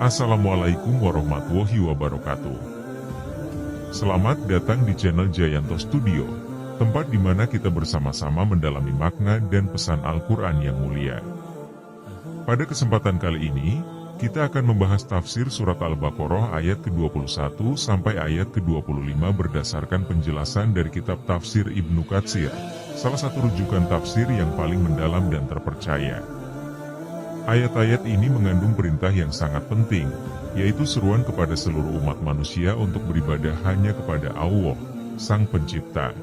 Assalamualaikum warahmatullahi wabarakatuh. Selamat datang di channel Jayanto Studio, tempat di mana kita bersama-sama mendalami makna dan pesan Al-Quran yang mulia. Pada kesempatan kali ini, kita akan membahas tafsir surat Al-Baqarah ayat ke-21 sampai ayat ke-25 berdasarkan penjelasan dari kitab tafsir Ibnu Katsir, salah satu rujukan tafsir yang paling mendalam dan terpercaya. Ayat-ayat ini mengandung perintah yang sangat penting, yaitu seruan kepada seluruh umat manusia untuk beribadah hanya kepada Allah, Sang Pencipta.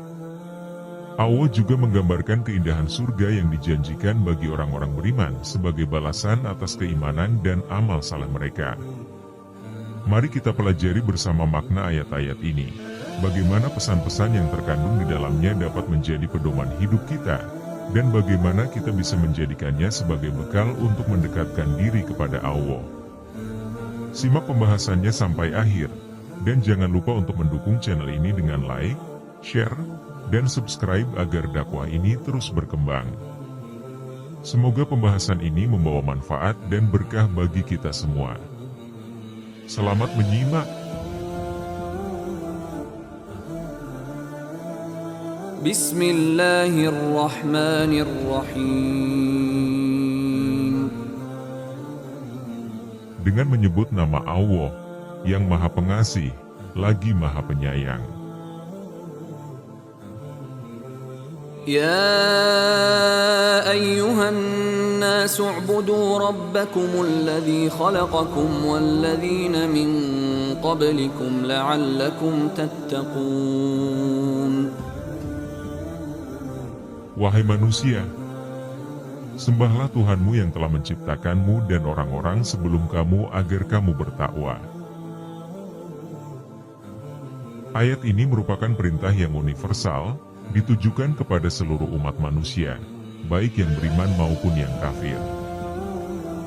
Allah juga menggambarkan keindahan surga yang dijanjikan bagi orang-orang beriman sebagai balasan atas keimanan dan amal saleh mereka. Mari kita pelajari bersama makna ayat-ayat ini, bagaimana pesan-pesan yang terkandung di dalamnya dapat menjadi pedoman hidup kita, dan bagaimana kita bisa menjadikannya sebagai bekal untuk mendekatkan diri kepada Allah. Simak pembahasannya sampai akhir, dan jangan lupa untuk mendukung channel ini dengan like, share, dan subscribe agar dakwah ini terus berkembang. Semoga pembahasan ini membawa manfaat dan berkah bagi kita semua. Selamat menyimak. Bismillahirrahmanirrahim. Dengan menyebut nama Allah, yang Maha Pengasih, lagi Maha Penyayang. Ya ayyuhan nasu u'budu rabbakumul ladzi khalaqakum walladzina min qablikum la'allakum tattaqun. Wahai manusia, sembahlah Tuhanmu yang telah menciptakanmu dan orang-orang sebelum kamu agar kamu bertakwa. Ayat ini merupakan perintah yang universal, ditujukan kepada seluruh umat manusia, baik yang beriman maupun yang kafir.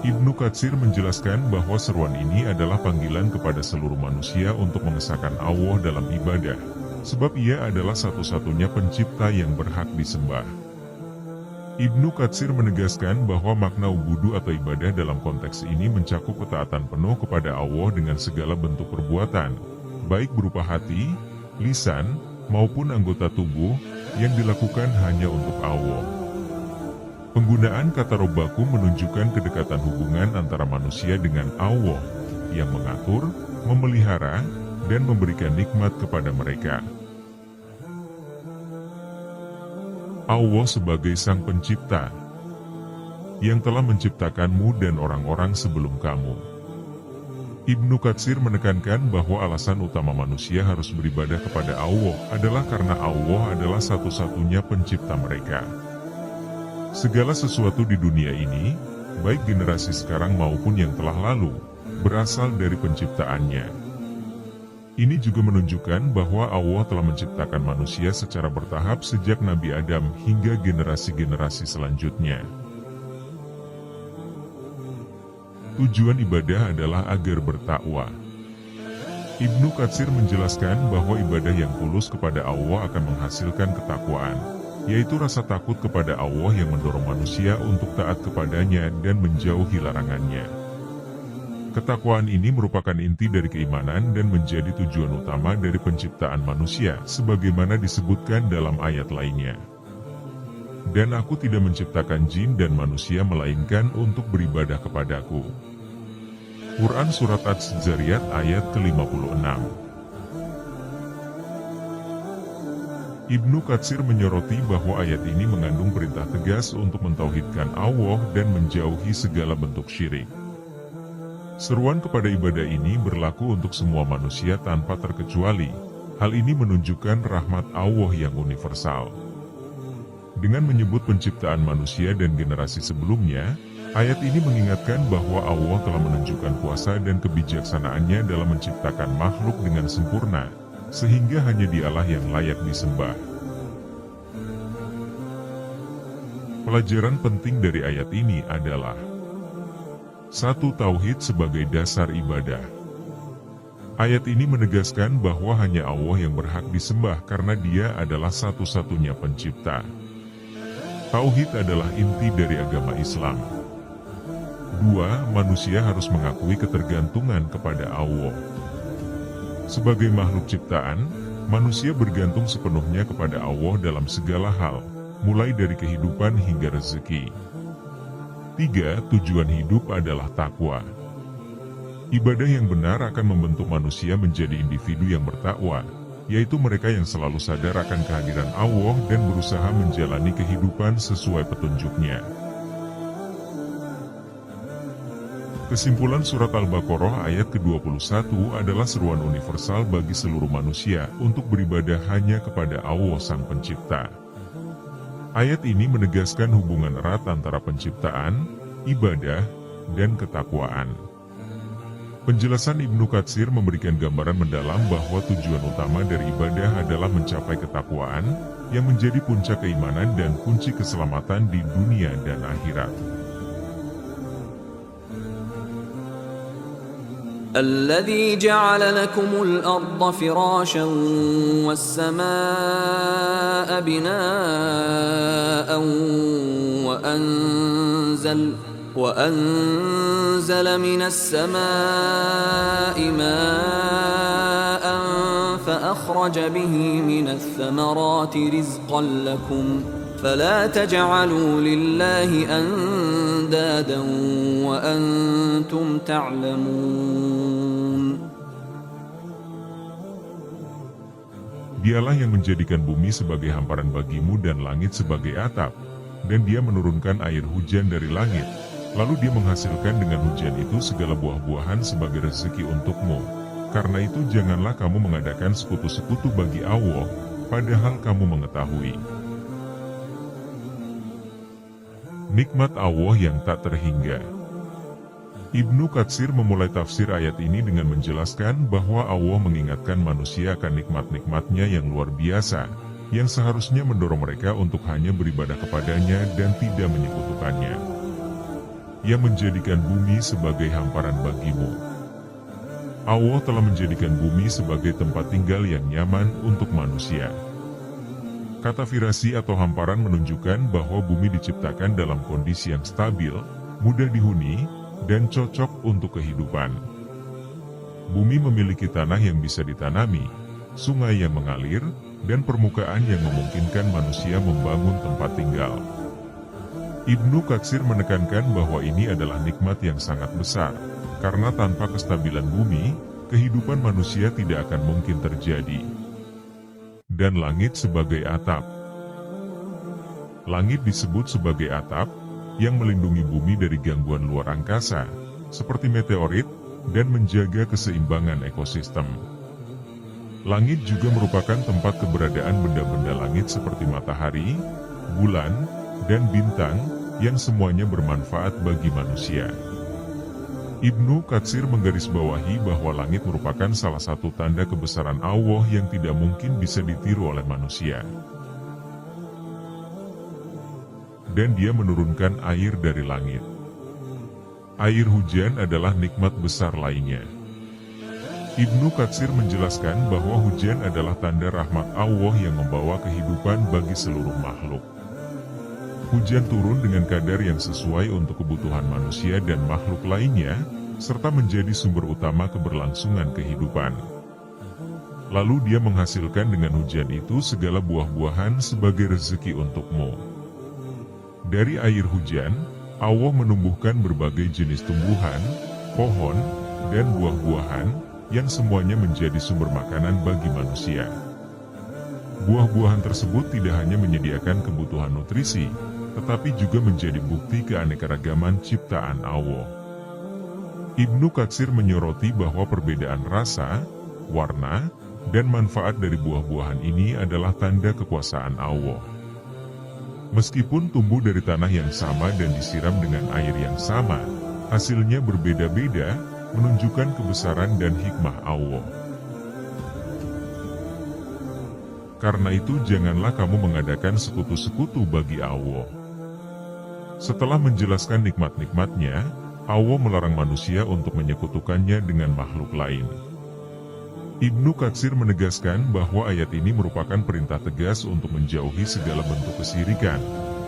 Ibnu Katsir menjelaskan bahwa seruan ini adalah panggilan kepada seluruh manusia untuk mengesahkan Allah dalam ibadah, sebab Ia adalah satu-satunya pencipta yang berhak disembah. Ibnu Katsir menegaskan bahwa makna ubudu atau ibadah dalam konteks ini mencakup ketaatan penuh kepada Allah dengan segala bentuk perbuatan, baik berupa hati, lisan, maupun anggota tubuh, yang dilakukan hanya untuk Allah. Penggunaan kata robbakum menunjukkan kedekatan hubungan antara manusia dengan Allah, yang mengatur, memelihara, dan memberikan nikmat kepada mereka. Allah sebagai Sang Pencipta, yang telah menciptakanmu dan orang-orang sebelum kamu. Ibnu Katsir menekankan bahwa alasan utama manusia harus beribadah kepada Allah adalah karena Allah adalah satu-satunya pencipta mereka. Segala sesuatu di dunia ini, baik generasi sekarang maupun yang telah lalu, berasal dari penciptaannya. Ini juga menunjukkan bahwa Allah telah menciptakan manusia secara bertahap sejak Nabi Adam hingga generasi-generasi selanjutnya. Tujuan ibadah adalah agar bertakwa. Ibnu Katsir menjelaskan bahwa ibadah yang tulus kepada Allah akan menghasilkan ketakwaan, yaitu rasa takut kepada Allah yang mendorong manusia untuk taat kepadanya dan menjauhi larangannya. Ketakwaan ini merupakan inti dari keimanan dan menjadi tujuan utama dari penciptaan manusia, sebagaimana disebutkan dalam ayat lainnya. Dan aku tidak menciptakan jin dan manusia melainkan untuk beribadah kepadaku. Quran Surat Az-Zariyat ayat ke-56. Ibnu Katsir menyoroti bahwa ayat ini mengandung perintah tegas untuk mentauhidkan Allah dan menjauhi segala bentuk syirik. Seruan kepada ibadah ini berlaku untuk semua manusia tanpa terkecuali. Hal ini menunjukkan rahmat Allah yang universal. Dengan menyebut penciptaan manusia dan generasi sebelumnya, ayat ini mengingatkan bahwa Allah telah menunjukkan kuasa dan kebijaksanaannya dalam menciptakan makhluk dengan sempurna, sehingga hanya Dialah yang layak disembah. Pelajaran penting dari ayat ini adalah: 1. Tauhid sebagai dasar ibadah. Ayat ini menegaskan bahwa hanya Allah yang berhak disembah karena Dia adalah satu-satunya pencipta. Tauhid adalah inti dari agama Islam. 2. Manusia harus mengakui ketergantungan kepada Allah. Sebagai makhluk ciptaan, manusia bergantung sepenuhnya kepada Allah dalam segala hal, mulai dari kehidupan hingga rezeki. 3. Tujuan hidup adalah takwa. Ibadah yang benar akan membentuk manusia menjadi individu yang bertakwa, yaitu mereka yang selalu sadar akan kehadiran Allah dan berusaha menjalani kehidupan sesuai petunjuknya. Kesimpulan surat Al-Baqarah ayat ke-21 adalah seruan universal bagi seluruh manusia untuk beribadah hanya kepada Allah Sang Pencipta. Ayat ini menegaskan hubungan erat antara penciptaan, ibadah, dan ketakwaan. Penjelasan Ibnu Katsir memberikan gambaran mendalam bahwa tujuan utama dari ibadah adalah mencapai ketakwaan, yang menjadi puncak keimanan dan kunci keselamatan di dunia dan akhirat. الذي جعل لكم الأرض فراشا والسماء بناء وأنزل من السماء ماء فأخرج به من الثمرات رزقا لكم فلا تجعلوا لله أندادا وأنتم تعلمون. Dialah yang menjadikan bumi sebagai hamparan bagimu dan langit sebagai atap, dan Dia menurunkan air hujan dari langit, lalu Dia menghasilkan dengan hujan itu segala buah-buahan sebagai rezeki untukmu. Karena itu janganlah kamu mengadakan sekutu-sekutu bagi Allah, padahal kamu mengetahui nikmat Allah yang tak terhingga. Ibnu Katsir memulai tafsir ayat ini dengan menjelaskan bahwa Allah mengingatkan manusia akan nikmat-nikmatnya yang luar biasa, yang seharusnya mendorong mereka untuk hanya beribadah kepadanya dan tidak menyekutukannya. Ia menjadikan bumi sebagai hamparan bagimu. Allah telah menjadikan bumi sebagai tempat tinggal yang nyaman untuk manusia. Kata firasi atau hamparan menunjukkan bahwa bumi diciptakan dalam kondisi yang stabil, mudah dihuni, dan cocok untuk kehidupan. Bumi memiliki tanah yang bisa ditanami, sungai yang mengalir, dan permukaan yang memungkinkan manusia membangun tempat tinggal. Ibnu Katsir menekankan bahwa ini adalah nikmat yang sangat besar, karena tanpa kestabilan bumi, kehidupan manusia tidak akan mungkin terjadi. Dan langit sebagai atap. Langit disebut sebagai atap, yang melindungi bumi dari gangguan luar angkasa, seperti meteorit, dan menjaga keseimbangan ekosistem. Langit juga merupakan tempat keberadaan benda-benda langit seperti matahari, bulan, dan bintang, yang semuanya bermanfaat bagi manusia. Ibnu Katsir menggarisbawahi bahwa langit merupakan salah satu tanda kebesaran Allah yang tidak mungkin bisa ditiru oleh manusia. Dan Dia menurunkan air dari langit. Air hujan adalah nikmat besar lainnya. Ibnu Katsir menjelaskan bahwa hujan adalah tanda rahmat Allah yang membawa kehidupan bagi seluruh makhluk. Hujan turun dengan kadar yang sesuai untuk kebutuhan manusia dan makhluk lainnya, serta menjadi sumber utama keberlangsungan kehidupan. Lalu Dia menghasilkan dengan hujan itu segala buah-buahan sebagai rezeki untukmu. Dari air hujan, Allah menumbuhkan berbagai jenis tumbuhan, pohon, dan buah-buahan, yang semuanya menjadi sumber makanan bagi manusia. Buah-buahan tersebut tidak hanya menyediakan kebutuhan nutrisi, tetapi juga menjadi bukti keanekaragaman ciptaan Allah. Ibnu Katsir menyoroti bahwa perbedaan rasa, warna, dan manfaat dari buah-buahan ini adalah tanda kekuasaan Allah. Meskipun tumbuh dari tanah yang sama dan disiram dengan air yang sama, hasilnya berbeda-beda, menunjukkan kebesaran dan hikmah Allah. Karena itu janganlah kamu mengadakan sekutu-sekutu bagi Allah. Setelah menjelaskan nikmat-nikmatnya, Allah melarang manusia untuk menyekutukannya dengan makhluk lain. Ibnu Katsir menegaskan bahwa ayat ini merupakan perintah tegas untuk menjauhi segala bentuk kesyirikan,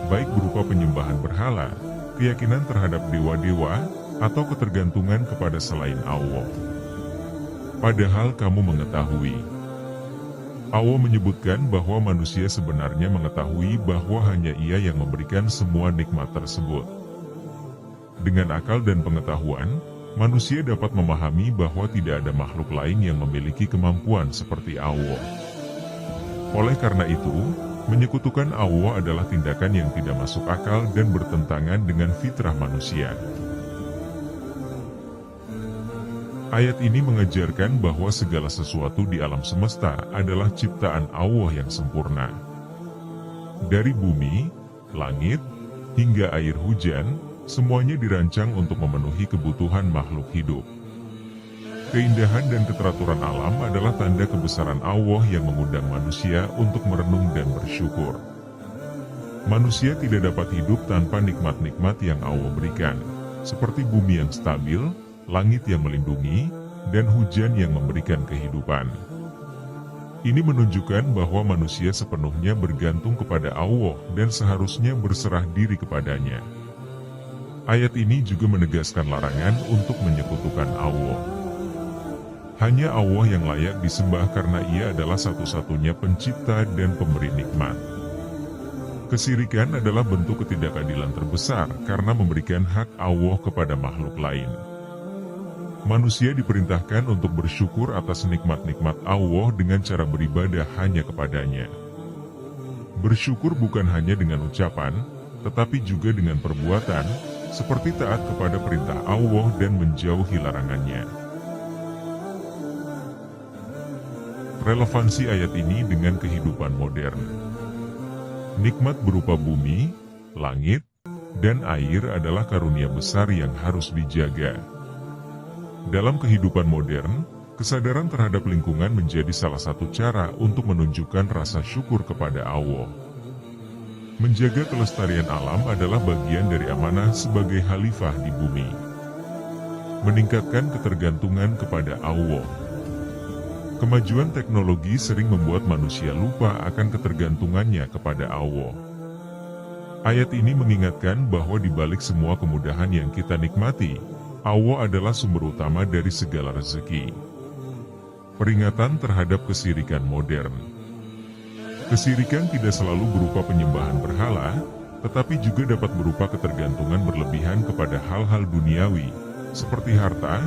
baik berupa penyembahan berhala, keyakinan terhadap dewa-dewa, atau ketergantungan kepada selain Allah. Padahal kamu mengetahui. Allah menyebutkan bahwa manusia sebenarnya mengetahui bahwa hanya Ia yang memberikan semua nikmat tersebut. Dengan akal dan pengetahuan, manusia dapat memahami bahwa tidak ada makhluk lain yang memiliki kemampuan seperti Allah. Oleh karena itu, menyekutukan Allah adalah tindakan yang tidak masuk akal dan bertentangan dengan fitrah manusia. Ayat ini mengajarkan bahwa segala sesuatu di alam semesta adalah ciptaan Allah yang sempurna. Dari bumi, langit, hingga air hujan, semuanya dirancang untuk memenuhi kebutuhan makhluk hidup. Keindahan dan keteraturan alam adalah tanda kebesaran Allah yang mengundang manusia untuk merenung dan bersyukur. Manusia tidak dapat hidup tanpa nikmat-nikmat yang Allah berikan, seperti bumi yang stabil, langit yang melindungi, dan hujan yang memberikan kehidupan. Ini menunjukkan bahwa manusia sepenuhnya bergantung kepada Allah dan seharusnya berserah diri kepadanya. Ayat ini juga menegaskan larangan untuk menyekutukan Allah. Hanya Allah yang layak disembah karena Ia adalah satu-satunya pencipta dan pemberi nikmat. Kesirikan adalah bentuk ketidakadilan terbesar karena memberikan hak Allah kepada makhluk lain. Manusia diperintahkan untuk bersyukur atas nikmat-nikmat Allah dengan cara beribadah hanya kepadanya. Bersyukur bukan hanya dengan ucapan, tetapi juga dengan perbuatan, seperti taat kepada perintah Allah dan menjauhi larangannya. Relevansi ayat ini dengan kehidupan modern. Nikmat berupa bumi, langit, dan air adalah karunia besar yang harus dijaga. Dalam kehidupan modern, kesadaran terhadap lingkungan menjadi salah satu cara untuk menunjukkan rasa syukur kepada Allah. Menjaga kelestarian alam adalah bagian dari amanah sebagai khalifah di bumi. Meningkatkan ketergantungan kepada Allah. Kemajuan teknologi sering membuat manusia lupa akan ketergantungannya kepada Allah. Ayat ini mengingatkan bahwa di balik semua kemudahan yang kita nikmati, Allah adalah sumber utama dari segala rezeki. Peringatan terhadap kesirikan modern. Kesirikan tidak selalu berupa penyembahan berhala, tetapi juga dapat berupa ketergantungan berlebihan kepada hal-hal duniawi, seperti harta,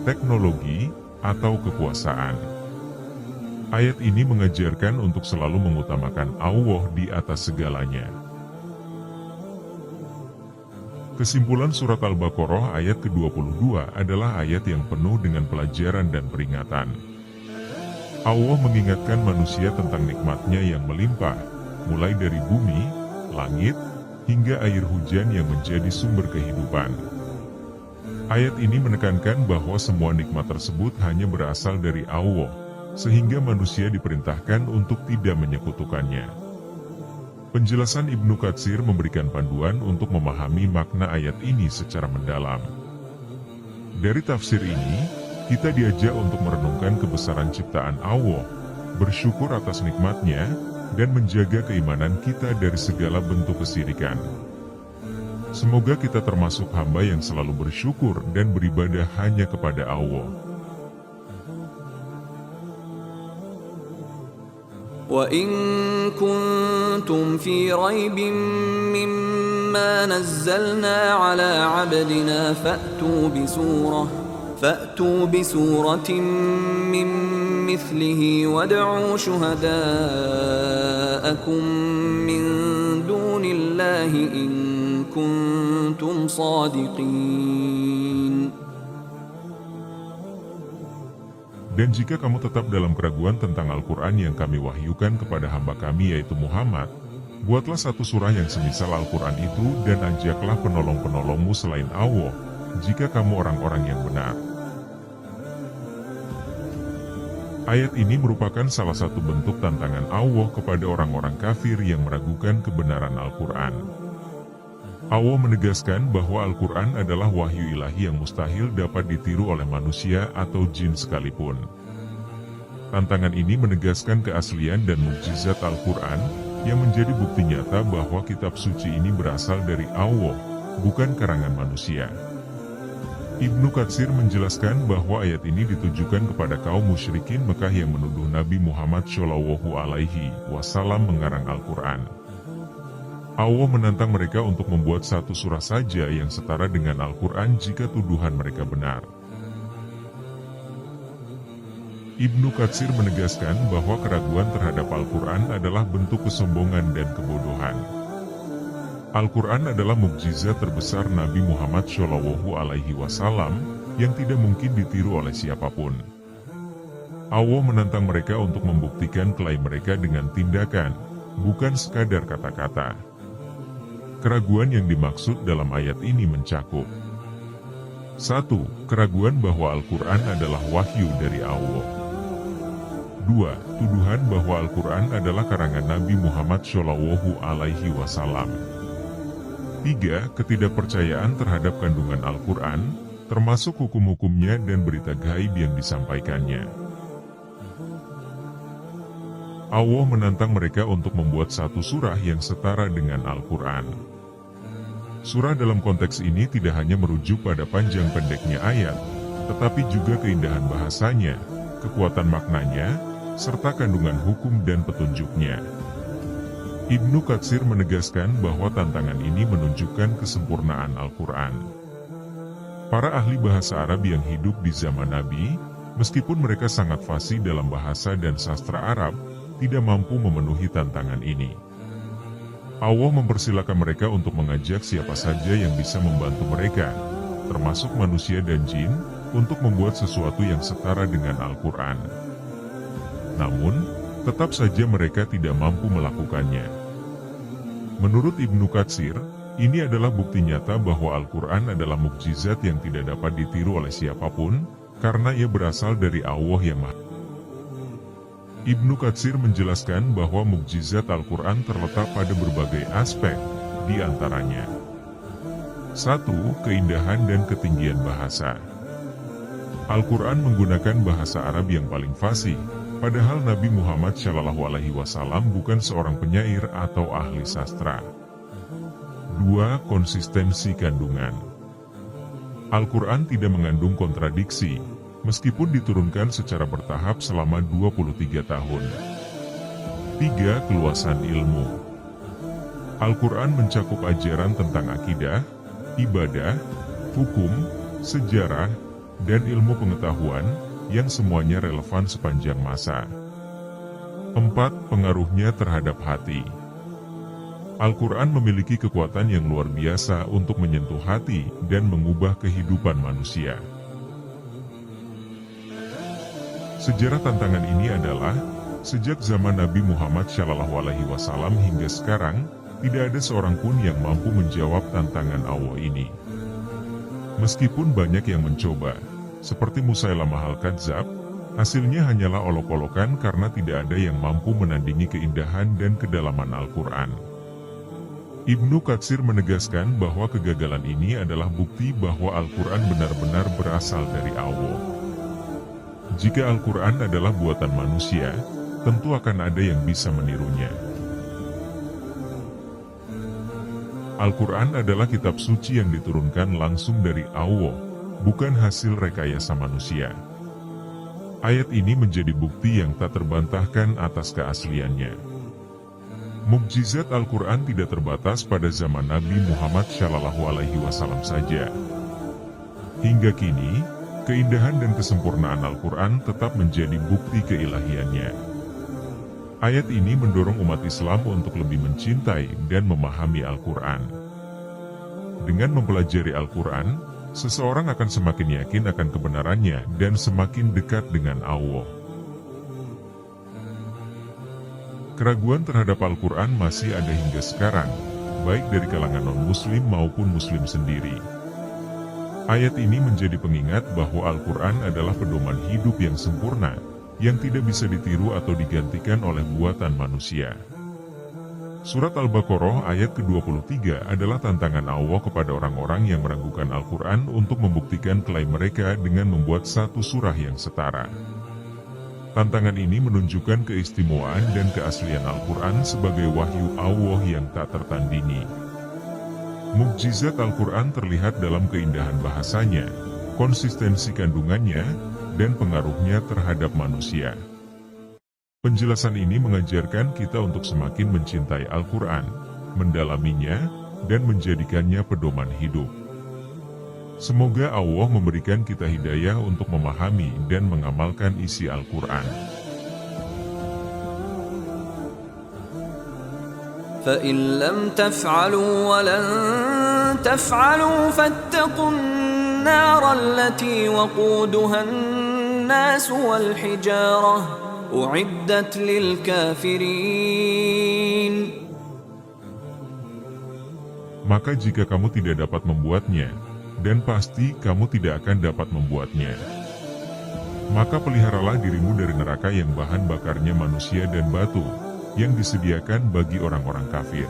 teknologi, atau kekuasaan. Ayat ini mengajarkan untuk selalu mengutamakan Allah di atas segalanya. Kesimpulan surat Al-Baqarah ayat ke-22 adalah ayat yang penuh dengan pelajaran dan peringatan. Allah mengingatkan manusia tentang nikmatnya yang melimpah, mulai dari bumi, langit, hingga air hujan yang menjadi sumber kehidupan. Ayat ini menekankan bahwa semua nikmat tersebut hanya berasal dari Allah, sehingga manusia diperintahkan untuk tidak menyekutukannya. Penjelasan Ibnu Katsir memberikan panduan untuk memahami makna ayat ini secara mendalam. Dari tafsir ini, kita diajak untuk merenungkan kebesaran ciptaan Allah, bersyukur atas nikmatnya, dan menjaga keimanan kita dari segala bentuk kesirikan. Semoga kita termasuk hamba yang selalu bersyukur dan beribadah hanya kepada Allah. وَإِن كُنتُمْ فِي رَيْبٍ مِّمَّا نَزَّلْنَا عَلَى عَبْدِنَا فَأْتُوا بِسُورَةٍ مِّن مِّثْلِهِ وَادْعُوا شُهَدَاءَكُم مِّن دُونِ اللَّهِ إِن كُنتُمْ صَادِقِينَ. Dan jika kamu tetap dalam keraguan tentang Al-Quran yang kami wahyukan kepada hamba kami yaitu Muhammad, buatlah satu surah yang semisal Al-Quran itu dan ajaklah penolong-penolongmu selain Allah, jika kamu orang-orang yang benar. Ayat ini merupakan salah satu bentuk tantangan Allah kepada orang-orang kafir yang meragukan kebenaran Al-Quran. Allah menegaskan bahwa Al-Quran adalah wahyu ilahi yang mustahil dapat ditiru oleh manusia atau jin sekalipun. Tantangan ini menegaskan keaslian dan mukjizat Al-Quran yang menjadi bukti nyata bahwa kitab suci ini berasal dari Allah, bukan karangan manusia. Ibnu Katsir menjelaskan bahwa ayat ini ditujukan kepada kaum musyrikin Mekah yang menuduh Nabi Muhammad Shallallahu Alaihi Wasallam mengarang Al-Quran. Allah menantang mereka untuk membuat satu surah saja yang setara dengan Al-Quran jika tuduhan mereka benar. Ibnu Katsir menegaskan bahwa keraguan terhadap Al-Quran adalah bentuk kesombongan dan kebodohan. Al-Quran adalah mukjizat terbesar Nabi Muhammad SAW yang tidak mungkin ditiru oleh siapapun. Allah menantang mereka untuk membuktikan klaim mereka dengan tindakan, bukan sekadar kata-kata. Keraguan yang dimaksud dalam ayat ini mencakup 1. Keraguan bahwa Al-Quran adalah wahyu dari Allah. 2. Tuduhan bahwa Al-Quran adalah karangan Nabi Muhammad SAW. 3. Ketidakpercayaan terhadap kandungan Al-Quran, termasuk hukum-hukumnya dan berita gaib yang disampaikannya. Allah menantang mereka untuk membuat satu surah yang setara dengan Al-Quran. Surah dalam konteks ini tidak hanya merujuk pada panjang pendeknya ayat, tetapi juga keindahan bahasanya, kekuatan maknanya, serta kandungan hukum dan petunjuknya. Ibnu Katsir menegaskan bahwa tantangan ini menunjukkan kesempurnaan Al-Quran. Para ahli bahasa Arab yang hidup di zaman Nabi, meskipun mereka sangat fasih dalam bahasa dan sastra Arab, tidak mampu memenuhi tantangan ini. Allah mempersilakan mereka untuk mengajak siapa saja yang bisa membantu mereka, termasuk manusia dan jin, untuk membuat sesuatu yang setara dengan Al-Quran. Namun, tetap saja mereka tidak mampu melakukannya. Menurut Ibnu Katsir, ini adalah bukti nyata bahwa Al-Quran adalah mukjizat yang tidak dapat ditiru oleh siapapun, karena ia berasal dari Allah yang Maha. Ibnu Katsir menjelaskan bahwa mukjizat Al-Quran terletak pada berbagai aspek, di antaranya 1. Keindahan dan ketinggian bahasa. Al-Quran menggunakan bahasa Arab yang paling fasih, padahal Nabi Muhammad SAW bukan seorang penyair atau ahli sastra. 2. Konsistensi kandungan. Al-Quran tidak mengandung kontradiksi, meskipun diturunkan secara bertahap selama 23 tahun. 3. Keluasan ilmu. Al-Quran mencakup ajaran tentang akidah, ibadah, hukum, sejarah, dan ilmu pengetahuan, yang semuanya relevan sepanjang masa. 4. Pengaruhnya terhadap hati. Al-Quran memiliki kekuatan yang luar biasa untuk menyentuh hati dan mengubah kehidupan manusia. Sejarah tantangan ini adalah, sejak zaman Nabi Muhammad SAW hingga sekarang, tidak ada seorang pun yang mampu menjawab tantangan Allah ini. Meskipun banyak yang mencoba, seperti Musailamah Al-Kadzab, hasilnya hanyalah olok-olokan karena tidak ada yang mampu menandingi keindahan dan kedalaman Al-Quran. Ibnu Katsir menegaskan bahwa kegagalan ini adalah bukti bahwa Al-Quran benar-benar berasal dari Allah. Jika Al-Quran adalah buatan manusia, tentu akan ada yang bisa menirunya. Al-Quran adalah kitab suci yang diturunkan langsung dari Allah, bukan hasil rekayasa manusia. Ayat ini menjadi bukti yang tak terbantahkan atas keasliannya. Mukjizat Al-Quran tidak terbatas pada zaman Nabi Muhammad SAW saja. Hingga kini, keindahan dan kesempurnaan Al-Quran tetap menjadi bukti keilahiannya. Ayat ini mendorong umat Islam untuk lebih mencintai dan memahami Al-Quran. Dengan mempelajari Al-Quran, seseorang akan semakin yakin akan kebenarannya dan semakin dekat dengan Allah. Keraguan terhadap Al-Quran masih ada hingga sekarang, baik dari kalangan non-Muslim maupun Muslim sendiri. Ayat ini menjadi pengingat bahwa Al-Quran adalah pedoman hidup yang sempurna, yang tidak bisa ditiru atau digantikan oleh buatan manusia. Surat Al-Baqarah ayat ke-23 adalah tantangan Allah kepada orang-orang yang meragukan Al-Quran untuk membuktikan klaim mereka dengan membuat satu surah yang setara. Tantangan ini menunjukkan keistimewaan dan keaslian Al-Quran sebagai wahyu Allah yang tak tertandingi. Mukjizat Al-Quran terlihat dalam keindahan bahasanya, konsistensi kandungannya, dan pengaruhnya terhadap manusia. Penjelasan ini mengajarkan kita untuk semakin mencintai Al-Quran, mendalaminya, dan menjadikannya pedoman hidup. Semoga Allah memberikan kita hidayah untuk memahami dan mengamalkan isi Al-Quran. فَإِن لَّمْ تَفْعَلُوا وَلَن تَفْعَلُوا فَاتَّقُوا النَّارَ الَّتِي وَقُودُهَا النَّاسُ وَالْحِجَارَةُ أُعِدَّتْ لِلْكَافِرِينَ. Maka jika kamu tidak dapat membuatnya, dan pasti kamu tidak akan dapat membuatnya, maka peliharalah dirimu dari neraka yang bahan bakarnya manusia dan batu, yang disediakan bagi orang-orang kafir.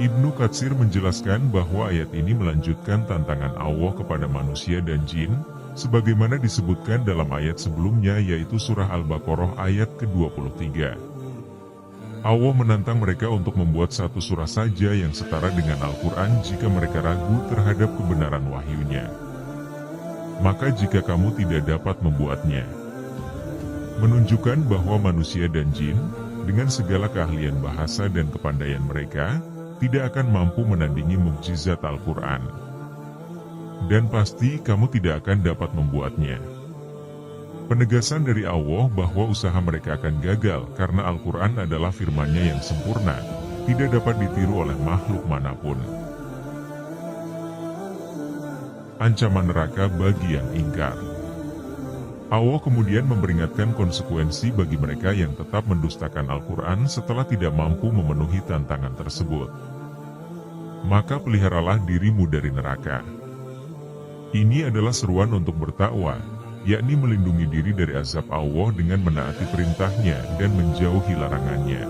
Ibnu Katsir menjelaskan bahwa ayat ini melanjutkan tantangan Allah kepada manusia dan jin, sebagaimana disebutkan dalam ayat sebelumnya yaitu surah Al-Baqarah ayat ke-23. Allah menantang mereka untuk membuat satu surah saja yang setara dengan Al-Quran jika mereka ragu terhadap kebenaran wahyunya. Maka jika kamu tidak dapat membuatnya, menunjukkan bahwa manusia dan jin, dengan segala keahlian bahasa dan kepandaian mereka, tidak akan mampu menandingi mukjizat Al-Quran. Dan pasti kamu tidak akan dapat membuatnya. Penegasan dari Allah bahwa usaha mereka akan gagal karena Al-Quran adalah firman-Nya yang sempurna, tidak dapat ditiru oleh makhluk manapun. Ancaman neraka bagi yang ingkar. Allah kemudian memperingatkan konsekuensi bagi mereka yang tetap mendustakan Al-Quran setelah tidak mampu memenuhi tantangan tersebut. Maka peliharalah dirimu dari neraka. Ini adalah seruan untuk bertakwa, yakni melindungi diri dari azab Allah dengan menaati perintahnya dan menjauhi larangannya,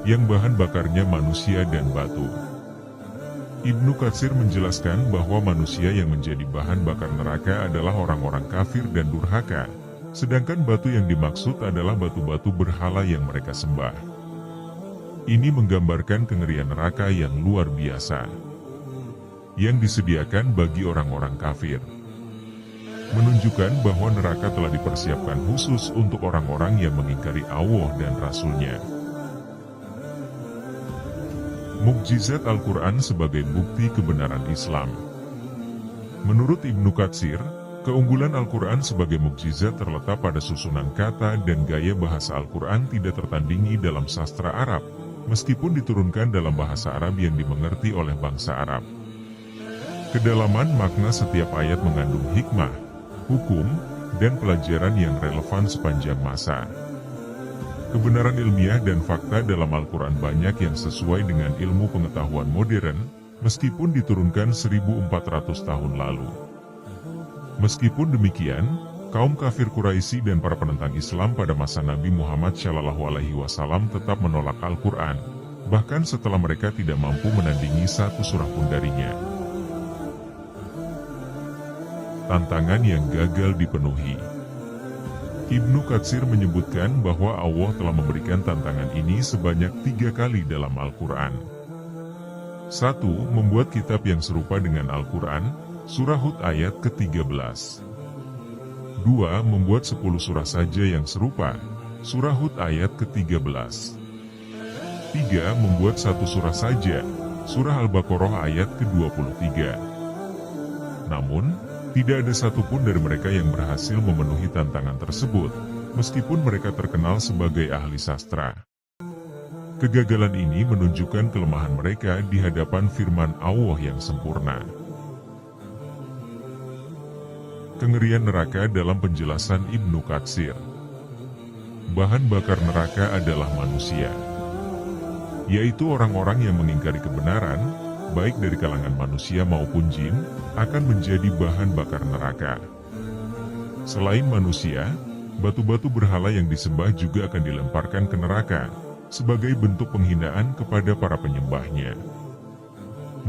yang bahan bakarnya manusia dan batu. Ibnu Katsir menjelaskan bahwa manusia yang menjadi bahan bakar neraka adalah orang-orang kafir dan durhaka, sedangkan batu yang dimaksud adalah batu-batu berhala yang mereka sembah. Ini menggambarkan kengerian neraka yang luar biasa, yang disediakan bagi orang-orang kafir. Menunjukkan bahwa neraka telah dipersiapkan khusus untuk orang-orang yang mengingkari Allah dan Rasul-Nya. Mukjizat Al-Quran sebagai bukti kebenaran Islam. Menurut Ibnu Katsir, keunggulan Al-Quran sebagai mukjizat terletak pada susunan kata dan gaya bahasa Al-Quran tidak tertandingi dalam sastra Arab, meskipun diturunkan dalam bahasa Arab yang dimengerti oleh bangsa Arab. Kedalaman makna setiap ayat mengandung hikmah, hukum, dan pelajaran yang relevan sepanjang masa. Kebenaran ilmiah dan fakta dalam Al-Quran banyak yang sesuai dengan ilmu pengetahuan modern, meskipun diturunkan 1400 tahun lalu. Meskipun demikian, kaum kafir Quraisy dan para penentang Islam pada masa Nabi Muhammad SAW tetap menolak Al-Quran, bahkan setelah mereka tidak mampu menandingi satu surah pun darinya. Tantangan yang gagal dipenuhi. Ibnu Katsir menyebutkan bahwa Allah telah memberikan tantangan ini sebanyak 3 kali dalam Al-Quran. 1. Membuat kitab yang serupa dengan Al-Quran, surah Hud ayat ke-13. 2. Membuat 10 surah saja yang serupa, surah Hud ayat ke-13. 3. Membuat 1 surah saja, surah Al-Baqarah ayat ke-23. Namun, tidak ada satupun dari mereka yang berhasil memenuhi tantangan tersebut, meskipun mereka terkenal sebagai ahli sastra. Kegagalan ini menunjukkan kelemahan mereka di hadapan firman Allah yang sempurna. Kengerian neraka dalam penjelasan Ibnu Katsir. Bahan bakar neraka adalah manusia, yaitu orang-orang yang mengingkari kebenaran, baik dari kalangan manusia maupun jin, akan menjadi bahan bakar neraka. Selain manusia, batu-batu berhala yang disembah juga akan dilemparkan ke neraka, sebagai bentuk penghinaan kepada para penyembahnya.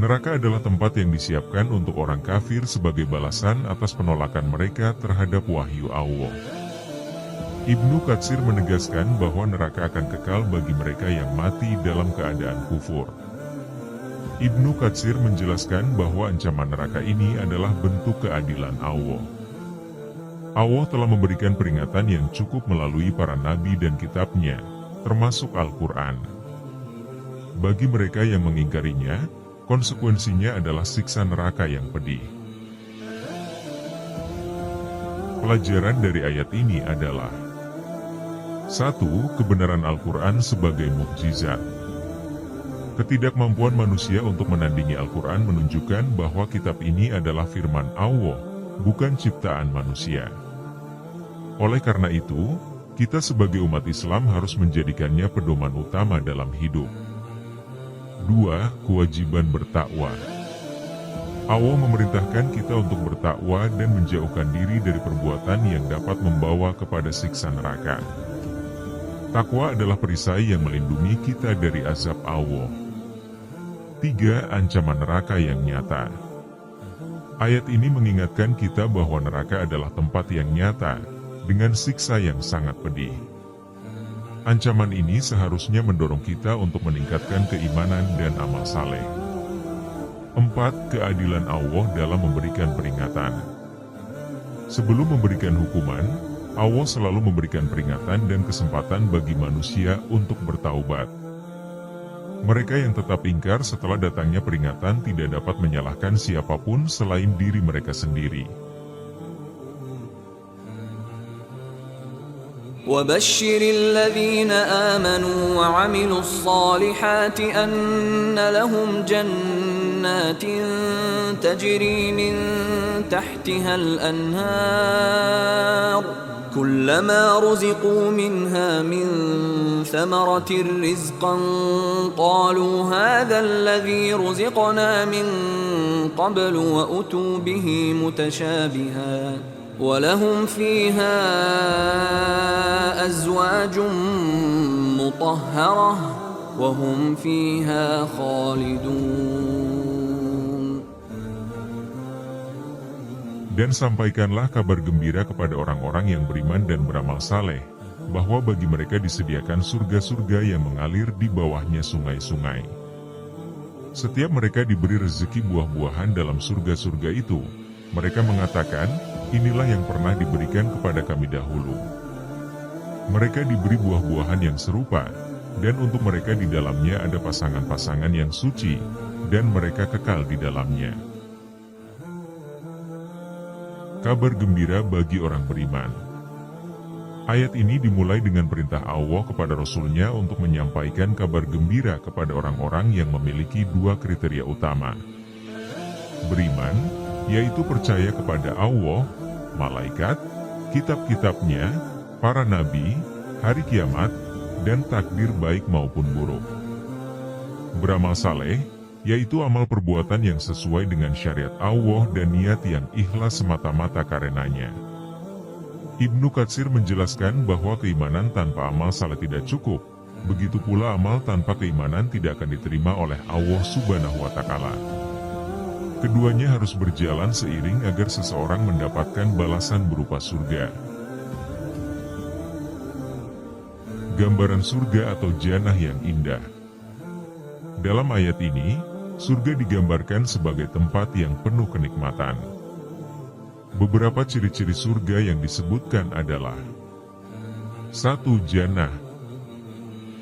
Neraka adalah tempat yang disiapkan untuk orang kafir sebagai balasan atas penolakan mereka terhadap wahyu Allah. Ibnu Katsir menegaskan bahwa neraka akan kekal bagi mereka yang mati dalam keadaan kufur. Ibnu Katsir menjelaskan bahwa ancaman neraka ini adalah bentuk keadilan Allah. Allah telah memberikan peringatan yang cukup melalui para nabi dan kitabnya, termasuk Al-Quran. Bagi mereka yang mengingkarinya, konsekuensinya adalah siksa neraka yang pedih. Pelajaran dari ayat ini adalah: 1. Kebenaran Al-Quran sebagai mukjizat. Ketidakmampuan manusia untuk menandingi Al-Quran menunjukkan bahwa kitab ini adalah firman Allah, bukan ciptaan manusia. Oleh karena itu, kita sebagai umat Islam harus menjadikannya pedoman utama dalam hidup. 2. Kewajiban bertakwa. Allah memerintahkan kita untuk bertakwa dan menjauhkan diri dari perbuatan yang dapat membawa kepada siksa neraka. Takwa adalah perisai yang melindungi kita dari azab Allah. 3. Ancaman neraka yang nyata. Ayat ini mengingatkan kita bahwa neraka adalah tempat yang nyata, dengan siksa yang sangat pedih. Ancaman ini seharusnya mendorong kita untuk meningkatkan keimanan dan amal saleh. 4. Keadilan Allah dalam memberikan peringatan. Sebelum memberikan hukuman, Allah selalu memberikan peringatan dan kesempatan bagi manusia untuk bertaubat. Mereka yang tetap ingkar setelah datangnya peringatan tidak dapat menyalahkan siapapun selain diri mereka sendiri. وَبَشِّرِ الَّذِينَ آمَنُوا وَعَمِلُوا الصَّالِحَاتِ أَنَّ لَهُمْ جَنَّاتٍ تَجْرِي مِنْ تَحْتِهَا الْأَنْهَارُ كُلَّمَا رُزِقُوا مِنْهَا مِنْ ثَمَرَةٍ رِزْقًا قَالُوا هَذَا الَّذِي رُزِقْنَا مِنْ قَبْلُ وَأُتُوا بِهِ مُتَشَابِهًا وَلَهُمْ فِيهَا أَزْوَاجٌ مُطَهَّرَةٌ وَهُمْ فِيهَا خَالِدُونَ. Dan sampaikanlah kabar gembira kepada orang-orang yang beriman dan beramal saleh, bahwa bagi mereka disediakan surga-surga yang mengalir di bawahnya sungai-sungai. Setiap mereka diberi rezeki buah-buahan dalam surga-surga itu, mereka mengatakan, inilah yang pernah diberikan kepada kami dahulu. Mereka diberi buah-buahan yang serupa, dan untuk mereka di dalamnya ada pasangan-pasangan yang suci, dan mereka kekal di dalamnya. Kabar gembira bagi orang beriman. Ayat ini dimulai dengan perintah Allah kepada Rasul-Nya untuk menyampaikan kabar gembira kepada orang-orang yang memiliki dua kriteria utama. Beriman, yaitu percaya kepada Allah, malaikat, kitab-kitabnya, para nabi, hari kiamat, dan takdir baik maupun buruk. Beramal saleh, yaitu amal perbuatan yang sesuai dengan syariat Allah dan niat yang ikhlas semata-mata karenanya. Ibnu Katsir menjelaskan bahwa keimanan tanpa amal saleh tidak cukup, begitu pula amal tanpa keimanan tidak akan diterima oleh Allah Subhanahu wa Ta'ala. Keduanya harus berjalan seiring agar seseorang mendapatkan balasan berupa surga. Gambaran surga atau jannah yang indah. Dalam ayat ini, surga digambarkan sebagai tempat yang penuh kenikmatan. Beberapa ciri-ciri surga yang disebutkan adalah: 1. Jannah.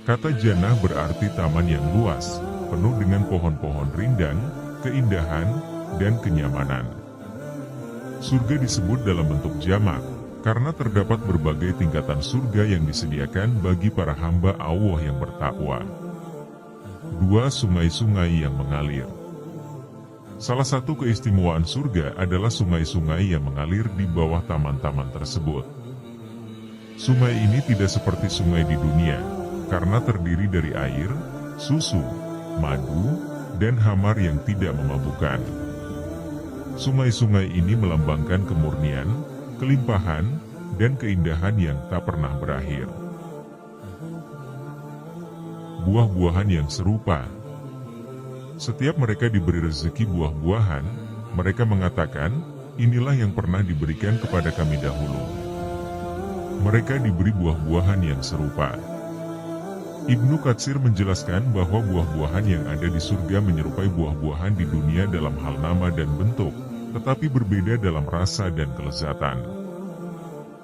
Kata jannah berarti taman yang luas, penuh dengan pohon-pohon rindang, keindahan, dan kenyamanan. Surga disebut dalam bentuk jamak, karena terdapat berbagai tingkatan surga yang disediakan bagi para hamba Allah yang bertakwa. 2. Sungai-sungai yang mengalir. Salah satu keistimewaan surga adalah sungai-sungai yang mengalir di bawah taman-taman tersebut. Sungai ini tidak seperti sungai di dunia, karena terdiri dari air, susu, madu, dan hamar yang tidak memabukkan. Sungai-sungai ini melambangkan kemurnian, kelimpahan, dan keindahan yang tak pernah berakhir. Buah-buahan yang serupa. Setiap mereka diberi rezeki buah-buahan, mereka mengatakan, inilah yang pernah diberikan kepada kami dahulu. Mereka diberi buah-buahan yang serupa. Ibnu Katsir menjelaskan bahwa buah-buahan yang ada di surga menyerupai buah-buahan di dunia dalam hal nama dan bentuk, tetapi berbeda dalam rasa dan kelezatan.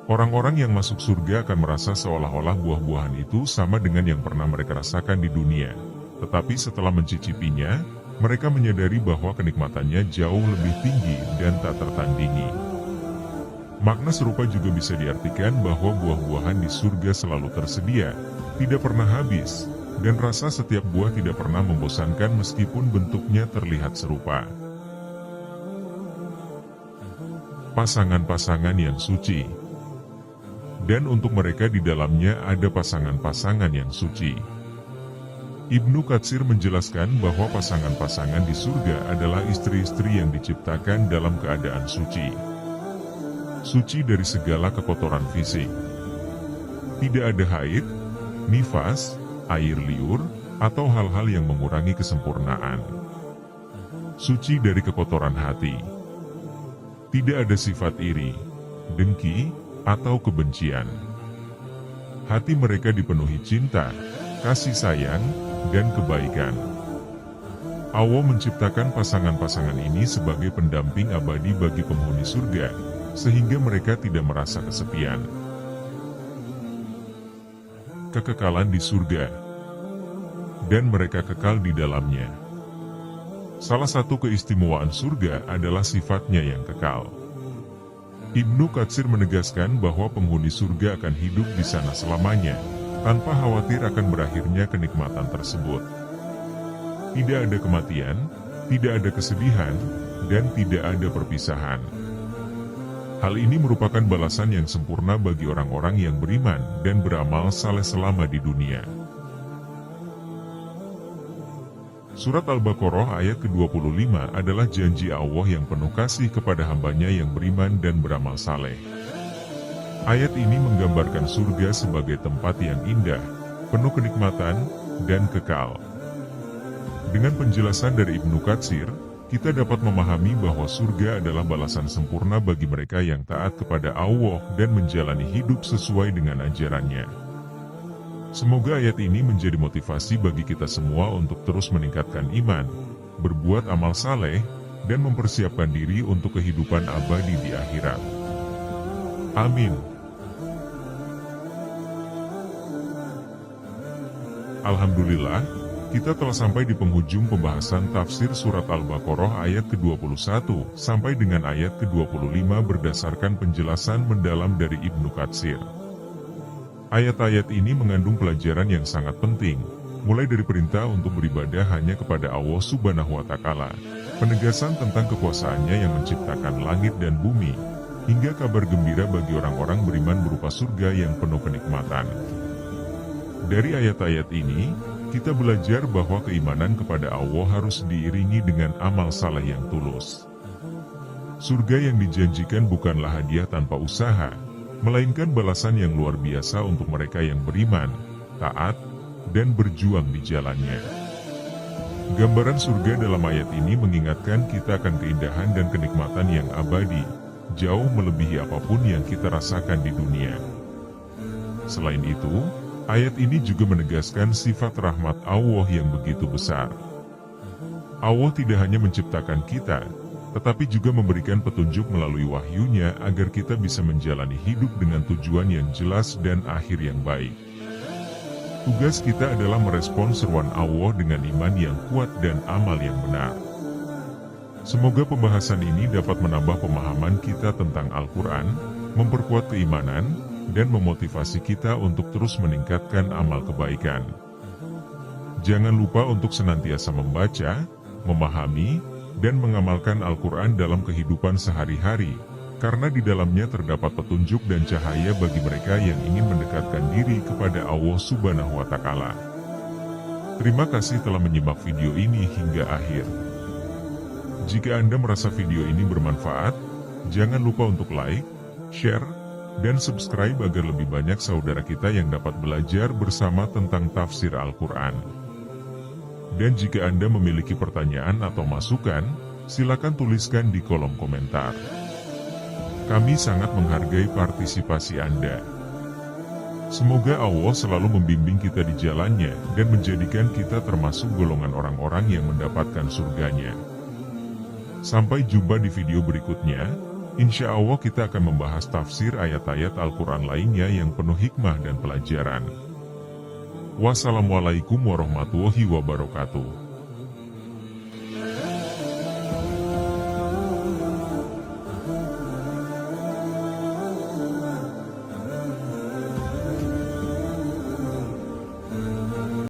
Orang-orang yang masuk surga akan merasa seolah-olah buah-buahan itu sama dengan yang pernah mereka rasakan di dunia. Tetapi setelah mencicipinya, mereka menyadari bahwa kenikmatannya jauh lebih tinggi dan tak tertandingi. Makna serupa juga bisa diartikan bahwa buah-buahan di surga selalu tersedia, tidak pernah habis, dan rasa setiap buah tidak pernah membosankan meskipun bentuknya terlihat serupa. Pasangan-pasangan yang suci. Dan untuk mereka di dalamnya ada pasangan-pasangan yang suci. Ibnu Katsir menjelaskan bahwa pasangan-pasangan di surga adalah istri-istri yang diciptakan dalam keadaan suci. Suci dari segala kekotoran fisik. Tidak ada haid, nifas, air liur, atau hal-hal yang mengurangi kesempurnaan. Suci dari kekotoran hati. Tidak ada sifat iri, dengki, atau kebencian. Hati mereka dipenuhi cinta, kasih sayang, dan kebaikan. Allah menciptakan pasangan-pasangan ini sebagai pendamping abadi bagi penghuni surga, sehingga mereka tidak merasa kesepian. Kekekalan di surga, dan mereka kekal di dalamnya. Salah satu keistimewaan surga adalah sifatnya yang kekal. Ibnu Katsir menegaskan bahwa penghuni surga akan hidup di sana selamanya, tanpa khawatir akan berakhirnya kenikmatan tersebut. Tidak ada kematian, tidak ada kesedihan, dan tidak ada perpisahan. Hal ini merupakan balasan yang sempurna bagi orang-orang yang beriman dan beramal saleh selama di dunia. Surat Al-Baqarah ayat ke-25 adalah janji Allah yang penuh kasih kepada hambanya yang beriman dan beramal saleh. Ayat ini menggambarkan surga sebagai tempat yang indah, penuh kenikmatan, dan kekal. Dengan penjelasan dari Ibnu Katsir, kita dapat memahami bahwa surga adalah balasan sempurna bagi mereka yang taat kepada Allah dan menjalani hidup sesuai dengan ajarannya. Semoga ayat ini menjadi motivasi bagi kita semua untuk terus meningkatkan iman, berbuat amal saleh, dan mempersiapkan diri untuk kehidupan abadi di akhirat. Amin. Alhamdulillah, kita telah sampai di penghujung pembahasan tafsir surat Al-Baqarah ayat ke-21 sampai dengan ayat ke-25 berdasarkan penjelasan mendalam dari Ibnu Katsir. Ayat-ayat ini mengandung pelajaran yang sangat penting, mulai dari perintah untuk beribadah hanya kepada Allah Subhanahu wa Ta'ala, penegasan tentang kekuasaannya yang menciptakan langit dan bumi, hingga kabar gembira bagi orang-orang beriman berupa surga yang penuh kenikmatan. Dari ayat-ayat ini, kita belajar bahwa keimanan kepada Allah harus diiringi dengan amal saleh yang tulus. Surga yang dijanjikan bukanlah hadiah tanpa usaha, melainkan balasan yang luar biasa untuk mereka yang beriman, taat, dan berjuang di jalannya. Gambaran surga dalam ayat ini mengingatkan kita akan keindahan dan kenikmatan yang abadi, jauh melebihi apapun yang kita rasakan di dunia. Selain itu, ayat ini juga menegaskan sifat rahmat Allah yang begitu besar. Allah tidak hanya menciptakan kita, tetapi juga memberikan petunjuk melalui wahyunya agar kita bisa menjalani hidup dengan tujuan yang jelas dan akhir yang baik. Tugas kita adalah merespon seruan Allah dengan iman yang kuat dan amal yang benar. Semoga pembahasan ini dapat menambah pemahaman kita tentang Al-Quran, memperkuat keimanan, dan memotivasi kita untuk terus meningkatkan amal kebaikan. Jangan lupa untuk senantiasa membaca, memahami, dan mengamalkan Al-Quran dalam kehidupan sehari-hari, karena di dalamnya terdapat petunjuk dan cahaya bagi mereka yang ingin mendekatkan diri kepada Allah Subhanahu wa Ta'ala. Terima kasih telah menyimak video ini hingga akhir. Jika Anda merasa video ini bermanfaat, jangan lupa untuk like, share, dan subscribe agar lebih banyak saudara kita yang dapat belajar bersama tentang tafsir Al-Quran. Dan jika Anda memiliki pertanyaan atau masukan, silakan tuliskan di kolom komentar. Kami sangat menghargai partisipasi Anda. Semoga Allah selalu membimbing kita di jalannya dan menjadikan kita termasuk golongan orang-orang yang mendapatkan surganya. Sampai jumpa di video berikutnya. Insya Allah kita akan membahas tafsir ayat-ayat Al-Quran lainnya yang penuh hikmah dan pelajaran. Wassalamualaikum warahmatullahi wabarakatuh.